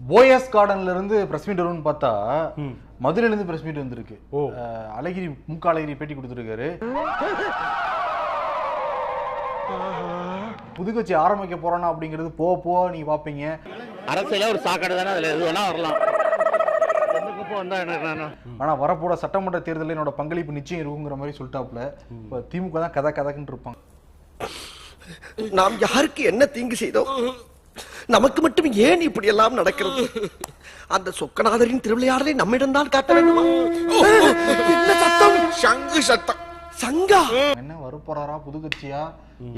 போயஸ் கார்டன்ல இருந்து press meet வரும்னு பார்த்தா மதுரையில இருந்து பிரஸ் மீட் வந்திருக்கு. அழகிரி அழகிரி பேட்டி கொடுத்துருக்காரு. புதுக்கட்சி ஆரம்பிக்க போறானா அப்படிங்கிறது போக நீங்க பாப்பீங்க. அரசியல ஒரு சாக்கடை தானே, அதுல எது வேணா வரலாம். ஆனா வரப்போற சட்டமன்ற தேர்தலில் என்னோட பங்களிப்பு நிச்சயம் இருக்குங்கிற மாதிரி சொல்லிட்டாப்ல. இப்ப திமுக தான் கதக்குன்னு இருப்பாங்க. நாம் யாருக்கு என்ன தீங்கு செய்தோம்? நமக்கு மட்டும் ஏன் இப்படி எல்லாம் நடக்கிறது? அந்த சொக்கநாதரின் திருவிளையாடலை நம்மிடம் தான் காட்ட வேண்டுமா? என்ன சத்தம்? சங்கு சத்தம். சங்கா என்ன வரப்போறாரா புதுக்கட்சியா,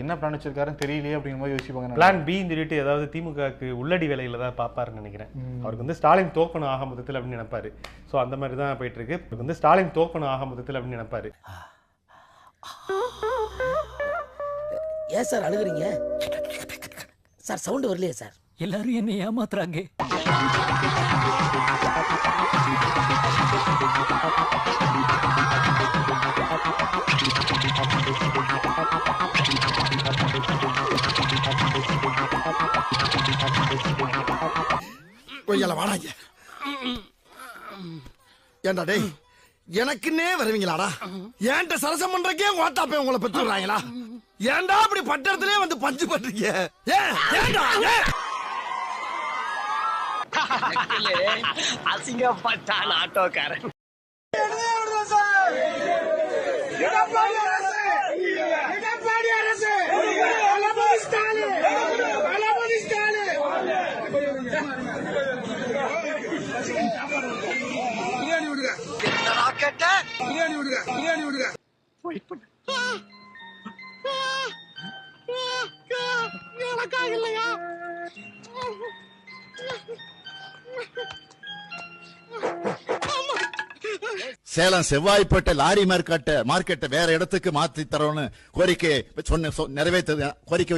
என்ன பிளான் வச்சிருக்காருன்னு தெரியலையே அப்படிங்கிற மாதிரி யோசிப்பாங்க. பிளான் பின்னு சொல்லிட்டு ஏதாவது திமுகவுக்கு உள்ளடி வேலையில தான் பாப்பாருன்னு நினைக்கிறேன். அவருக்கு வந்து ஸ்டாலின் தோக்கணும் ஆக முதத்தில் அப்படின்னு நினைப்பாரு. ஸோ அந்த மாதிரி தான் போயிட்டு இருக்கு. அவருக்கு வந்து ஸ்டாலின் தோக்கணும் ஆக முதத்தில் அப்படின்னு நினைப்பாரு. ஏன் சார் அழுகுறீங்க சார்? சவுண்ட் வரலையே சார்? எல்லாரும் என்ன ஏமாத்துறாங்க. வாடாங்க. ஏண்டா டேய், எனக்குன்னே வருவீங்களாடா? ஏன்ட்ட சரசம் பண்றக்கே ஓட்டாப்பே உங்களை பெற்று விடுறாங்களா? ஏன்டா அப்படி பட்டத்திலே வந்து பஞ்சு பண்றீங்க? அசிங்கப்பட்டான் ஆட்டோக்காரன். சேலம் செவ்வாய்ப்பேட்டை லாரி மார்க்கெட்டை வேற இடத்துக்கு மாத்தி தரோன்னு கோரிக்கை நிறைவேற்றது கோரிக்கை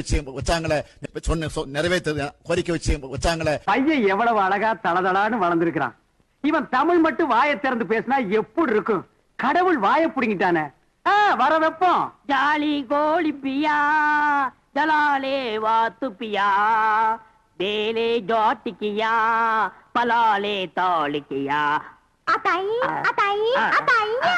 வச்சாங்களே. பையன் எவ்வளவு அழகா தளதளான்னு வளர்ந்துருக்கான். இவன் தமிழ் மட்டும் வாயை திறந்து பேசினா எப்படி இருக்கும்? கடவுள் வாயை புடிங்கிட்டானே. வர வெப்பம். ஜாலி கோழி பியா ஜலாலே வாத்து பியா தேலே ஜாட்டிக்கியா பலாலே தாளிக்கியா அத்தாயி அத்தாயி அத்தாயியா